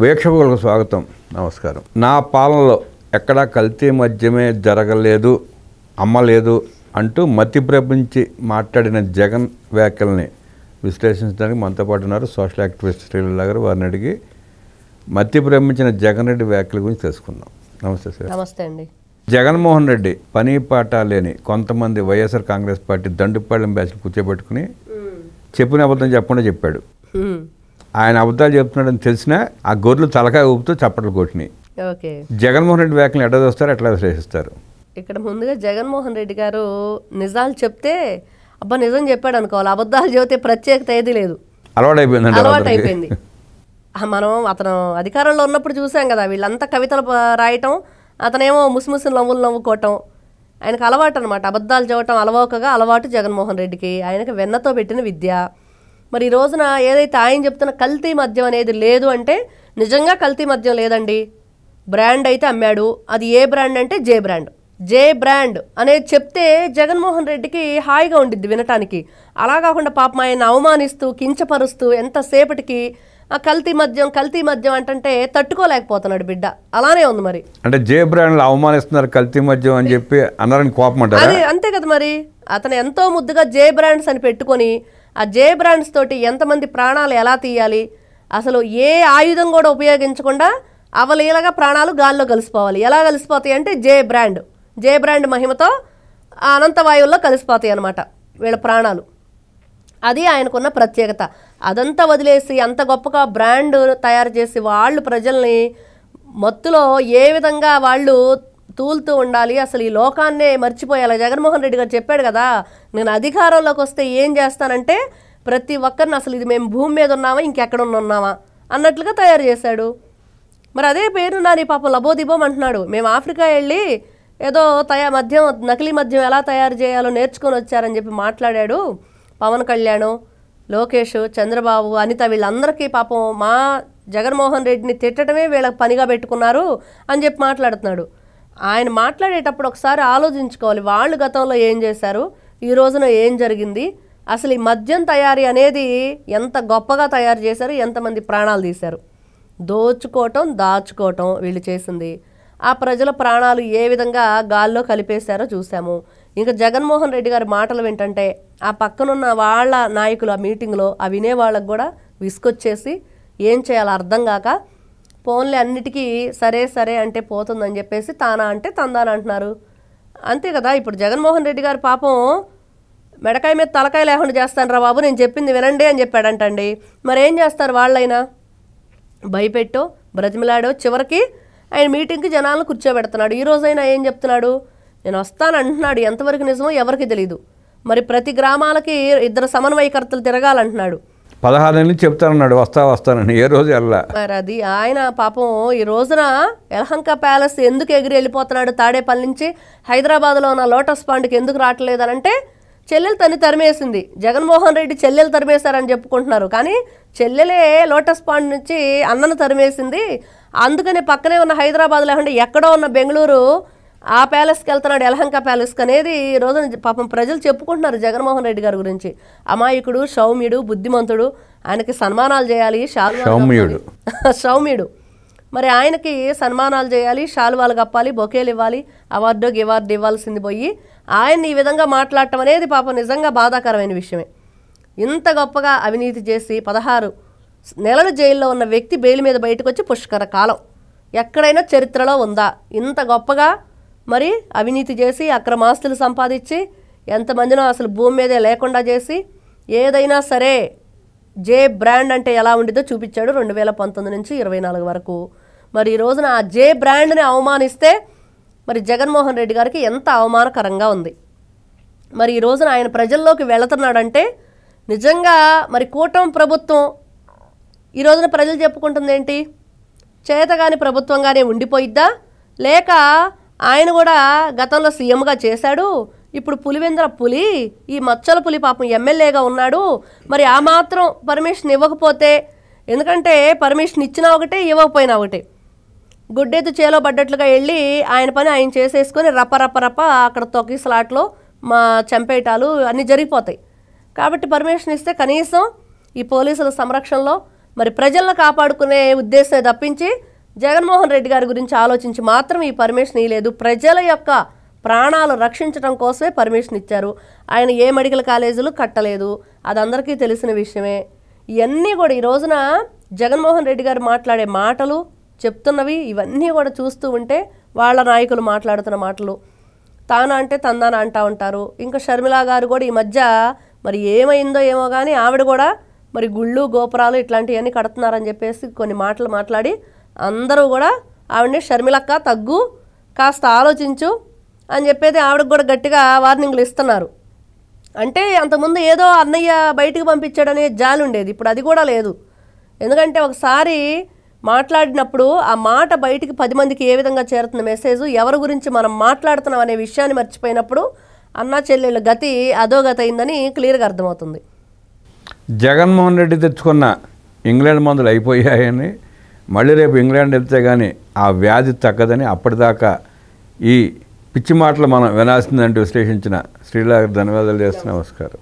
వీక్షకులకు స్వాగతం, నమస్కారం. నా పాలనలో ఎక్కడా కల్తీ మద్యమే జరగలేదు, అమ్మలేదు అంటూ మతి భ్రమించి మాట్లాడిన జగన్ వ్యాఖ్యల్ని విశ్లేషించడానికి మనతో పాటు ఉన్నారు సోషల్ యాక్టివిస్ట్ శ్రీలీల గారు. వారిని అడిగి మతి భ్రమించిన జగన్ రెడ్డి వ్యాఖ్యల గురించి తెలుసుకుందాం. నమస్తే సార్. నమస్తే అండి. జగన్మోహన్ రెడ్డి పని పాట లేని కొంతమంది వైఎస్ఆర్ కాంగ్రెస్ పార్టీ దండుపాళ్యం బ్యాచ్లు కూర్చోబెట్టుకుని చెప్పిన అబద్ధం చెప్పకుండా చెప్పాడు. ఆయన అబద్ధాలు చెప్తున్నాడని తెలిసినా ఆ గొర్రెలు తలకాయ ఊపుతూ చప్పట్లు కొట్టినాయి. ఓకే, జగన్మోహన్ రెడ్డి వ్యాఖ్యలు ఎట్లా చూస్తారు, ఎట్లా విశ్లేషిస్తారు? ఇక్కడ ముందుగా జగన్మోహన్ రెడ్డి గారు నిజాలు చెప్తే అబ్బా నిజం చెప్పాడు అనుకోవాలి, అబద్ధాలు చెబితే ప్రత్యేకత ఏది లేదు, అలవాటు అయిపోయింది. మనం అతను అధికారంలో ఉన్నప్పుడు చూసాం కదా, వీళ్ళంతా కవితలు రాయటం, అతనేమో ముసిముసి నవ్వులు నవ్వుకోవటం ఆయనకు అలవాటు అనమాట. అబద్ధాలు చెప్పటం అలవాటు జగన్మోహన్ రెడ్డికి, ఆయనకి వెన్నతో పెట్టిన విద్య. మరి ఈ రోజున ఏదైతే ఆయన చెప్తున్న కల్తీ మద్యం అనేది లేదు అంటే నిజంగా కల్తీ మద్యం లేదండి. బ్రాండ్ అయితే అమ్మాడు, అది ఏ బ్రాండ్ అంటే జే బ్రాండ్ అనేది చెప్తే జగన్మోహన్ రెడ్డికి హాయిగా ఉండిద్ది వినటానికి. అలా కాకుండా పాపం ఆయన అవమానిస్తూ కించపరుస్తూ ఎంతసేపటికి ఆ కల్తీ మద్యం అంటే తట్టుకోలేకపోతున్నాడు బిడ్డ. అలానే ఉంది మరి. అంటే జే బ్రాండ్ అవమానిస్తున్నారు కల్తీ మద్యం అని చెప్పి అన్నారని కోపం అంటారు. అది అంతే కదా మరి. అతను ఎంతో ముద్దుగా జే బ్రాండ్స్ అని పెట్టుకొని ఆ జే బ్రాండ్స్ తోటి ఎంతమంది ప్రాణాలు ఎలా తీయాలి, అసలు ఏ ఆయుధం కూడా ఉపయోగించకుండా అవలీలగా ప్రాణాలు గాల్లో కలిసిపోవాలి. ఎలా కలిసిపోతాయి అంటే జే బ్రాండ్ మహిమతో అనంత వాయువుల్లో కలిసిపోతాయి అన్నమాట వీళ్ళ ప్రాణాలు. అది ఆయనకున్న ప్రత్యేకత. అదంతా వదిలేసి అంత గొప్పగా బ్రాండ్ తయారు చేసి వాళ్ళు ప్రజల్ని మత్తులో ఏ విధంగా వాళ్ళు తూలుతూ ఉండాలి, అసలు ఈ లోకాన్నే మర్చిపోయాలి. జగన్మోహన్ రెడ్డి గారు చెప్పాడు కదా, నేను అధికారంలోకి వస్తే ఏం చేస్తానంటే ప్రతి ఒక్కరిని అసలు ఇది మేము భూమి మీద ఉన్నామా ఇంకెక్కడ ఉన్నామా అన్నట్లుగా తయారు చేశాడు. మరి అదే పేరు నాని పాపం లబోదిబోం అంటున్నాడు. మేము ఆఫ్రికా వెళ్ళి ఏదో నకిలీ మద్యం ఎలా తయారు చేయాలో నేర్చుకొని వచ్చారని చెప్పి మాట్లాడాడు. పవన్ కళ్యాణ్, లోకేష్, చంద్రబాబు, అనిత వీళ్ళందరికీ పాపం మా జగన్మోహన్ రెడ్డిని తిట్టడమే వీళ్ళకి పనిగా పెట్టుకున్నారు అని చెప్పి మాట్లాడుతున్నాడు. ఆయన మాట్లాడేటప్పుడు ఒకసారి ఆలోచించుకోవాలి, వాళ్ళు గతంలో ఏం చేశారు, ఈ రోజున ఏం జరిగింది, అసలు ఈ మద్యం తయారీ అనేది ఎంత గొప్పగా తయారు చేశారు, ఎంతమంది ప్రాణాలు తీశారు. దాచుకోవటం వీళ్ళు చేసింది. ఆ ప్రజల ప్రాణాలు ఏ విధంగా గాల్లో కలిపేశారో చూసాము. ఇంకా జగన్మోహన్ రెడ్డి గారి మాటలు వింటంటే ఆ పక్కనున్న వాళ్ళ నాయకులు ఆ మీటింగ్లో ఆ వినేవాళ్ళకు కూడా విసుకొచ్చేసి ఏం చేయాలో అర్థం కాక ఫోన్లే అన్నిటికీ సరే అంటే పోతుందని చెప్పేసి తానా అంటే తందాన అంటున్నారు. అంతే కదా. ఇప్పుడు జగన్మోహన్ రెడ్డి గారు పాపం మెడకాయ మీద తలకాయ లేకుండా చేస్తాను రా బాబు, నేను చెప్పింది వినండి అని చెప్పాడంటండి. మరి ఏం చేస్తారు వాళ్ళైనా, భయపెట్టో బ్రతిమిలాడో చివరికి ఆయన మీటింగ్కి జనాలను కూర్చోబెడుతున్నాడు. ఈ రోజైనా ఏం చెప్తున్నాడు, నేను వస్తాను అంటున్నాడు. ఎంతవరకు నిజమో ఎవరికి తెలియదు. మరి ప్రతి గ్రామాలకి 2 సమన్వయకర్తలు తిరగాలంటున్నాడు. 16 నుంచి చెప్తానన్నాడు వస్తానని, ఏ రోజు వెళ్ళా. మరి అది ఆయన పాపం ఈ రోజున యలహంక ప్యాలెస్ ఎందుకు ఎగిరి వెళ్ళిపోతున్నాడు, తాడేపల్లి నుంచి హైదరాబాద్లో ఉన్న లోటస్ పాండ్కి ఎందుకు రావట్లేదు అని అంటే చెల్లెలు తన్ని తరిమేసింది. జగన్మోహన్ రెడ్డి చెల్లెలు తరిమేశారని చెప్పుకుంటున్నారు, కానీ చెల్లెలే లోటస్ పాండ్ నుంచి అన్నను తరిమేసింది. అందుకని పక్కనే ఉన్న హైదరాబాద్ లేకుండా ఎక్కడో ఉన్న బెంగళూరు ఆ ప్యాలెస్కి వెళ్తున్నాడు, యలహంక ప్యాలెస్కి అనేది ఈ రోజున పాపం ప్రజలు చెప్పుకుంటున్నారు జగన్మోహన్ రెడ్డి గారి గురించి. అమాయకుడు, సౌమ్యుడు, బుద్ధిమంతుడు, ఆయనకి సన్మానాలు చేయాలి, సౌమ్యుడు. మరి ఆయనకి సన్మానాలు చేయాలి, శాలువాలు కప్పాలి, బొకేలు ఇవ్వాలి, అవార్డు ఇవ్వాల్సింది పోయి ఆయన్ని ఈ విధంగా మాట్లాడటం అనేది పాపం నిజంగా బాధాకరమైన విషయమే. ఇంత గొప్పగా అవినీతి చేసి 16 నెలలు జైల్లో ఉన్న వ్యక్తి బెయిల్ మీద బయటకు వచ్చి పుష్కర కాలం ఎక్కడైనా చరిత్రలో ఉందా? ఇంత గొప్పగా మరి అవినీతి చేసి అక్రమాస్తులు సంపాదించి ఎంతమందినో అసలు భూమి మీదే లేకుండా చేసి ఏదైనా సరే జే బ్రాండ్ అంటే ఎలా ఉండిద్దో చూపించాడు 2019 నుంచి 24 వరకు. మరి ఈ రోజున ఆ జే బ్రాండ్ని అవమానిస్తే మరి జగన్మోహన్ రెడ్డి గారికి ఎంత అవమానకరంగా ఉంది. మరి ఈ రోజున ఆయన ప్రజల్లోకి వెళుతున్నాడంటే నిజంగా మరి కూటమి ప్రభుత్వం ఈ రోజున ప్రజలు చెప్పుకుంటుంది ఏంటి, చేతగాని ప్రభుత్వంగానే ఉండిపోయిద్దా, లేక ఆయన కూడా గతంలో సీఎంగా చేశాడు, ఇప్పుడు పులివెందుల పులి, ఈ మచ్చల పులి పాపం ఎమ్మెల్యేగా ఉన్నాడు, మరి ఆ మాత్రం పర్మిషన్ ఇవ్వకపోతే, ఎందుకంటే పర్మిషన్ ఇచ్చినా ఒకటే ఇవ్వకపోయినా ఒకటే, గుడ్డెత్తు చేలో పడ్డట్లుగా వెళ్ళి ఆయన పని ఆయన చేసేసుకొని రప్ప అక్కడ తొక్కిసలాట్లో మా చంపేయటాలు అన్నీ జరిగిపోతాయి. కాబట్టి పర్మిషన్ ఇస్తే కనీసం ఈ పోలీసుల సంరక్షణలో మరి ప్రజలను కాపాడుకునే ఉద్దేశమే తప్పించి జగన్మోహన్ రెడ్డి గారి గురించి ఆలోచించి మాత్రం ఈ పర్మిషన్ ఇవ్వలేదు. ప్రజల యొక్క ప్రాణాలు రక్షించడం కోసమే పర్మిషన్ ఇచ్చారు. ఆయన ఏ మెడికల్ కాలేజీలు కట్టలేదు, అది అందరికీ తెలిసిన విషయమే. ఇవన్నీ కూడా ఈ రోజున జగన్మోహన్ రెడ్డి గారు మాట్లాడే మాటలు చెప్తున్నవి ఇవన్నీ కూడా చూస్తూ ఉంటే వాళ్ళ నాయకులు మాట్లాడుతున్న మాటలు తానా అంటే తందానా అంటూ ఉంటారు. ఇంకా షర్మిల గారు కూడా ఈ మధ్య మరి ఏమైందో ఏమో కానీ ఆవిడ కూడా మరి గుళ్ళు గోపురాలు ఇట్లాంటివన్నీ కడుతున్నారని చెప్పేసి కొన్ని మాటలు మాట్లాడి అందరూ కూడా ఆవిడని షర్మిలక్క తగ్గు, కాస్త ఆలోచించు అని చెప్పేది ఆవిడకు కూడా గట్టిగా వార్నింగ్లు ఇస్తున్నారు. అంటే అంతకుముందు ఏదో అన్నయ్య బయటికి పంపించాడనే జాలి ఉండేది, ఇప్పుడు అది కూడా లేదు. ఎందుకంటే ఒకసారి మాట్లాడినప్పుడు ఆ మాట బయటికి 10 మందికి ఏ విధంగా చేరుతున్న మెసేజ్, ఎవరి గురించి మనం మాట్లాడుతున్నాం అనే విషయాన్ని మర్చిపోయినప్పుడు అన్న చెల్లెళ్ళ గతి అధోగతి అయిందని క్లియర్గా అర్థమవుతుంది. జగన్మోహన్ రెడ్డి తెచ్చుకున్న ఇంగ్లాండ్ మందులు అయిపోయాయని, మళ్ళీ రేపు ఇంగ్లాండ్ వెళ్తే కానీ ఆ వ్యాధి తగ్గదని అప్పటిదాకా ఈ పిచ్చి మాటలు మనం వినాల్సిందంటూ విశ్లేషించిన శ్రీలా ధన్యవాదాలు చేస్తున్నా. నమస్కారం.